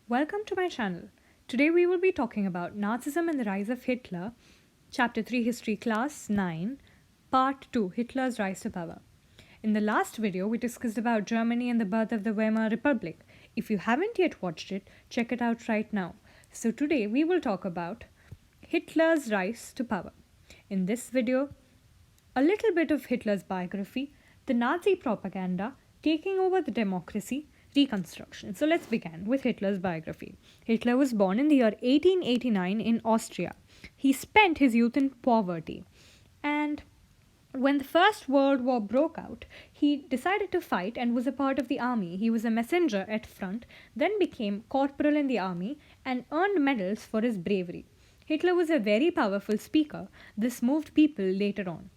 Welcome to my channel. Today we will be talking about Nazism and the Rise of Hitler, Chapter 3 History Class 9, Part 2 Hitler's Rise to Power. In the last video, we discussed about Germany and the birth of the Weimar Republic. If you haven't yet watched it, check it out right now. So today we will talk about Hitler's rise to power. In this video, a little bit of Hitler's biography, the Nazi propaganda, taking over the democracy, reconstruction. So let's begin with Hitler's biography. Hitler was born in the year 1889 in Austria. He spent his youth in poverty. And when the First World War broke out, he decided to fight and was a part of the army. He was a messenger at front, then became corporal in the army and earned medals for his bravery. Hitler was a very powerful speaker. This moved people later on.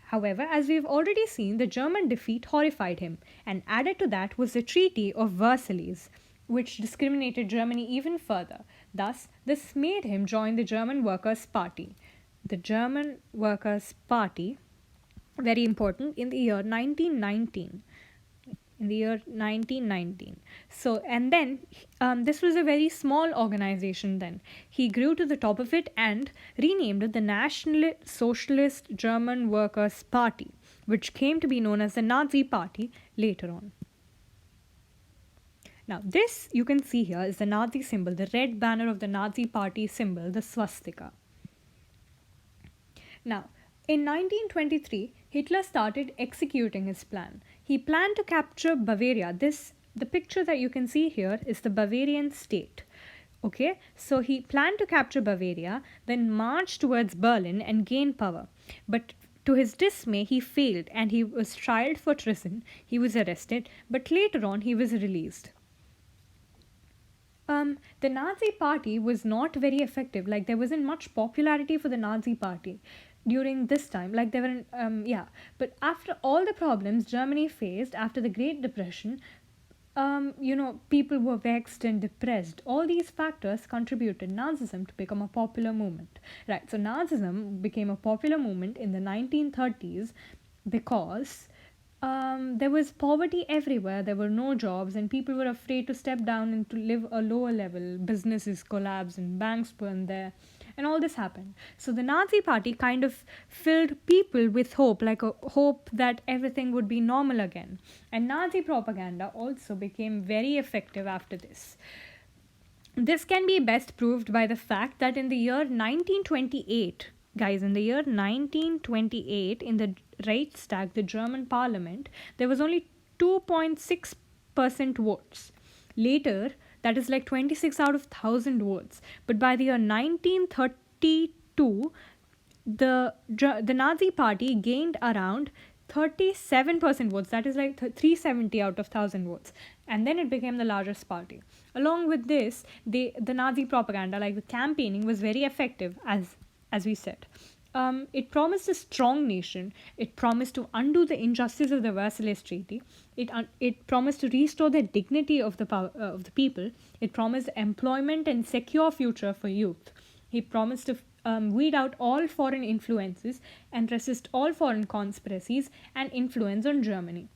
However, as we've already seen, the German defeat horrified him, and added to that was the Treaty of Versailles, which discriminated Germany even further. Thus, this made him join the German Workers' Party. The German Workers' Party, very important, in the year 1919. So, and then this was a very small organization then. He grew to the top of it and renamed it the National Socialist German Workers' Party, which came to be known as the Nazi Party later on. Now, this you can see here is the Nazi symbol, the red banner of the Nazi Party symbol, the swastika. Now, in 1923, Hitler started executing his plan. He planned to capture Bavaria. The picture that you can see here is the Bavarian state. Okay, so he planned to capture Bavaria, then march towards Berlin and gain power. But to his dismay, he failed and he was tried for treason. He was arrested, but later on he was released. The Nazi Party was not very effective. Like, there wasn't much popularity for the Nazi Party during this time. Like, they were but after all the problems Germany faced after the Great Depression, people were vexed and depressed. All these factors contributed Nazism to become a popular movement. Right, so Nazism became a popular movement in the 1930s because there was poverty everywhere. There were no jobs, and people were afraid to step down and to live a lower level. Businesses collapsed and banks burned there, and all this happened. So the Nazi Party kind of filled people with hope, like a hope that everything would be normal again. And Nazi propaganda also became very effective after this. This can be best proved by the fact that in the year 1928, guys, in the year 1928, in the Reichstag, the German parliament, there was only 2.6% votes. Later, that is like 26 out of 1,000 votes. But by the year 1932, the Nazi Party gained around 37% votes. That is like 370 out of 1,000 votes. And then it became the largest party. Along with this, the Nazi propaganda, like the campaigning, was very effective, as we said. It promised a strong nation. It promised to undo the injustice of the Versailles Treaty. It promised to restore the dignity of the people. It promised employment and secure future for youth. He promised to weed out all foreign influences and resist all foreign conspiracies and influence on Germany.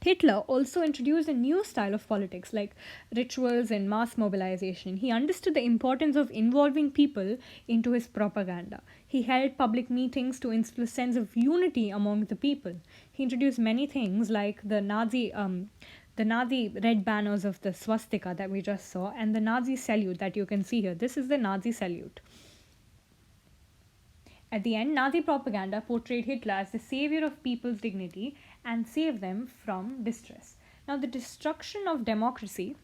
Hitler also introduced a new style of politics, like rituals and mass mobilization. He understood the importance of involving people into his propaganda. He held public meetings to instill a sense of unity among the people. He introduced many things like the Nazi red banners of the swastika that we just saw, and the Nazi salute that you can see here. This is the Nazi salute. At the end, Nazi propaganda portrayed Hitler as the savior of people's dignity and saved them from distress. Now, the destruction of democracy.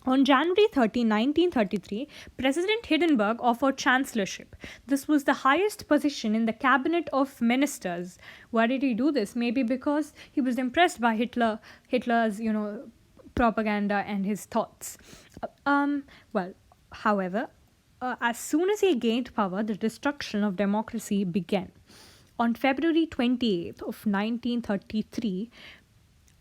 On January 30, 1933, President Hindenburg offered chancellorship. This was the highest position in the cabinet of ministers. Why did he do this? Maybe because he was impressed by Hitler's, propaganda and his thoughts. However, as soon as he gained power, the destruction of democracy began. On February 28th of 1933,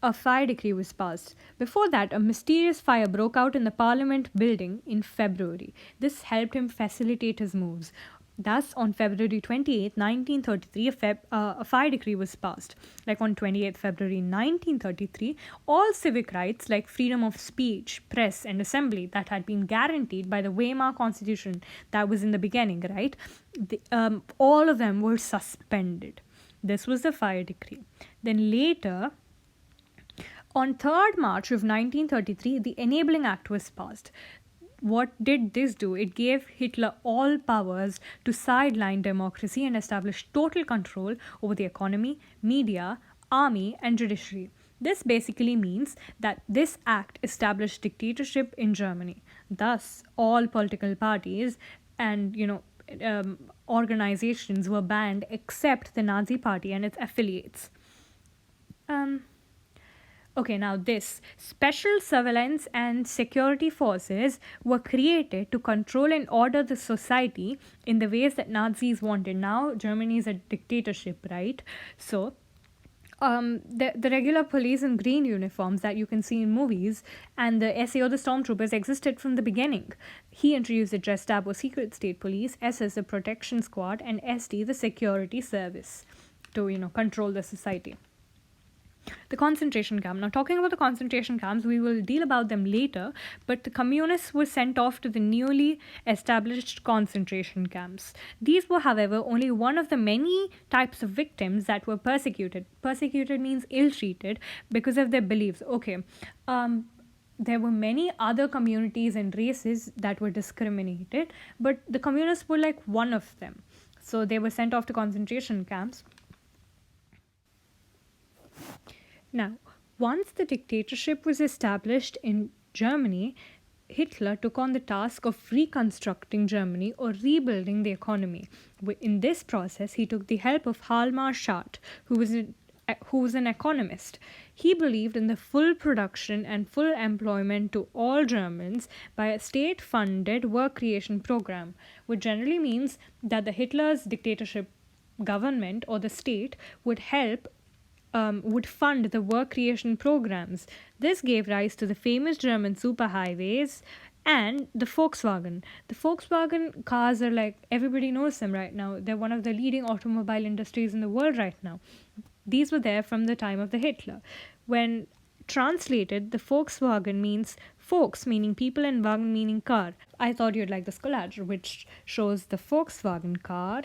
a fire decree was passed. Before that, a mysterious fire broke out in the Parliament building in February. This helped him facilitate his moves. Thus, on February 28, 1933, a fire decree was passed. Like on 28th February 1933, all civic rights like freedom of speech, press, and assembly that had been guaranteed by the Weimar Constitution that was in the beginning, right? All of them were suspended. This was the fire decree. Then later, on 3rd March of 1933, the Enabling Act was passed. What did this do? It gave Hitler all powers to sideline democracy and establish total control over the economy, media, army, and judiciary. This basically means that this act established dictatorship in Germany. Thus, all political parties and organizations were banned except the Nazi Party and its affiliates. Okay, now this special surveillance and security forces were created to control and order the society in the ways that Nazis wanted. Now Germany is a dictatorship, right? So the regular police in green uniforms that you can see in movies and the SAO, the stormtroopers, existed from the beginning. He introduced the Gestapo secret state police, SS the protection squad, and SD the security service to control the society. The concentration camp. Now, talking about the concentration camps, we will deal about them later, but the communists were sent off to the newly established concentration camps. These were, however, only one of the many types of victims that were persecuted. Persecuted means ill-treated because of their beliefs. Okay, there were many other communities and races that were discriminated, but the communists were like one of them. So they were sent off to concentration camps. Now, once the dictatorship was established in Germany, Hitler took on the task of reconstructing Germany or rebuilding the economy. In this process, he took the help of Hjalmar Schacht, who was an economist. He believed in the full production and full employment to all Germans by a state-funded work creation program, which generally means that the Hitler's dictatorship government or the state would fund the work creation programs. This gave rise to the famous German superhighways and the Volkswagen. The Volkswagen cars are like, everybody knows them right now. They're one of the leading automobile industries in the world right now. These were there from the time of the Hitler. When translated, the Volkswagen means Volks meaning people and Wagen meaning car. I thought you'd like this collage, which shows the Volkswagen car,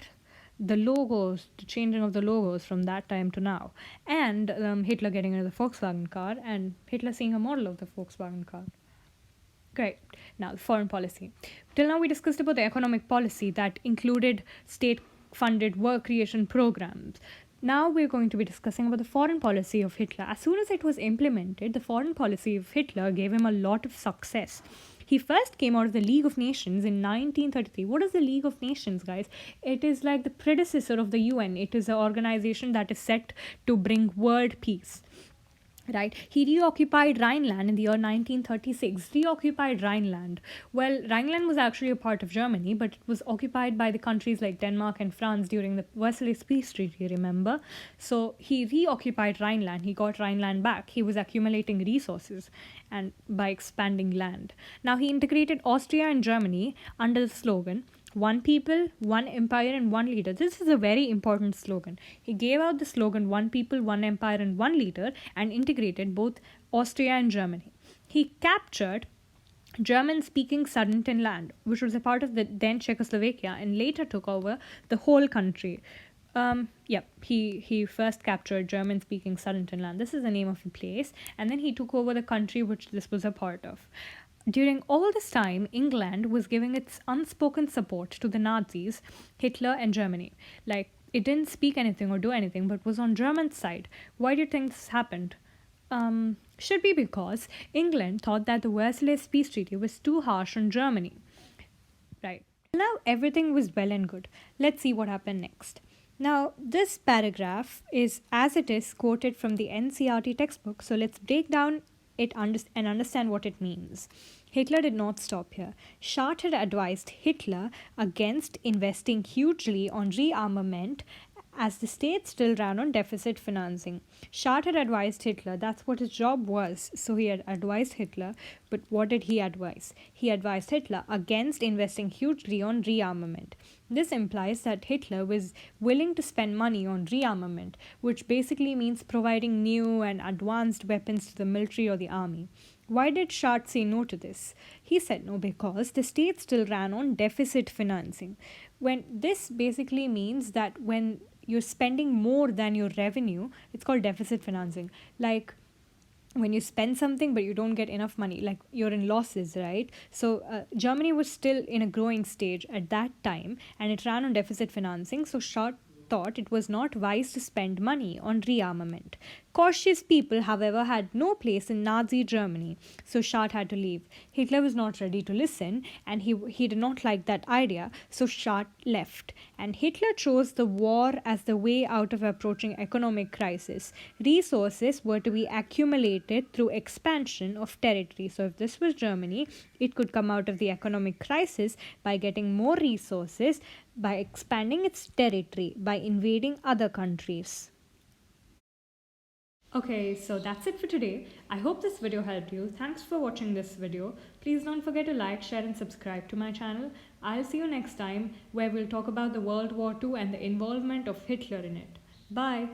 the logos, the changing of the logos from that time to now, and Hitler getting into the Volkswagen car, and Hitler seeing a model of the Volkswagen car. Great. Now, foreign policy. Till now, we discussed about the economic policy that included state-funded work creation programs. Now we're going to be discussing about the foreign policy of Hitler. As soon as it was implemented, the foreign policy of Hitler gave him a lot of success. He first came out of the League of Nations in 1933. What is the League of Nations, guys? It is like the predecessor of the UN. It is an organization that is set to bring world peace. Right, he reoccupied Rhineland in the year 1936. Reoccupied Rhineland. Well, Rhineland was actually a part of Germany, but it was occupied by the countries like Denmark and France during the Versailles Peace Treaty, remember? So he reoccupied Rhineland. He got Rhineland back. He was accumulating resources and by expanding land. Now he integrated Austria and Germany under the slogan, "One people, one empire, and one leader." This is a very important slogan. He gave out the slogan, "One people, one empire, and one leader," and integrated both Austria and Germany. He captured German-speaking Sudetenland, which was a part of the then Czechoslovakia, and later took over the whole country. He first captured German-speaking Sudetenland. This is the name of the place. And then he took over the country which this was a part of. During all this time, England was giving its unspoken support to the Nazis, Hitler, and Germany. Like, it didn't speak anything or do anything, but was on German's side. Why do you think this happened? Should be because England thought that the Versailles Peace Treaty was too harsh on Germany. Right. Now everything was well and good. Let's see what happened next. Now, this paragraph is, as it is, quoted from the NCERT textbook, so let's break down it and understand what it means. Hitler did not stop here. Schacht had advised Hitler against investing hugely on rearmament as the state still ran on deficit financing. Schad had advised Hitler, that's what his job was, so he had advised Hitler, but what did he advise? He advised Hitler against investing hugely on rearmament. This implies that Hitler was willing to spend money on rearmament, which basically means providing new and advanced weapons to the military or the army. Why did Schad say no to this? He said no because the state still ran on deficit financing. When this basically means that when you're spending more than your revenue, it's called deficit financing. Like when you spend something but you don't get enough money, like you're in losses, right? So Germany was still in a growing stage at that time and it ran on deficit financing, so Schad thought it was not wise to spend money on rearmament. Cautious people, however, had no place in Nazi Germany, so Schad had to leave. Hitler was not ready to listen and he did not like that idea, so Schad left. And Hitler chose the war as the way out of approaching economic crisis. Resources were to be accumulated through expansion of territory. So if this was Germany, it could come out of the economic crisis by getting more resources, by expanding its territory, by invading other countries. Okay, so that's it for today. I hope this video helped you. Thanks for watching this video. Please don't forget to like, share and subscribe to my channel. I'll see you next time where we'll talk about the World War II and the involvement of Hitler in it. Bye!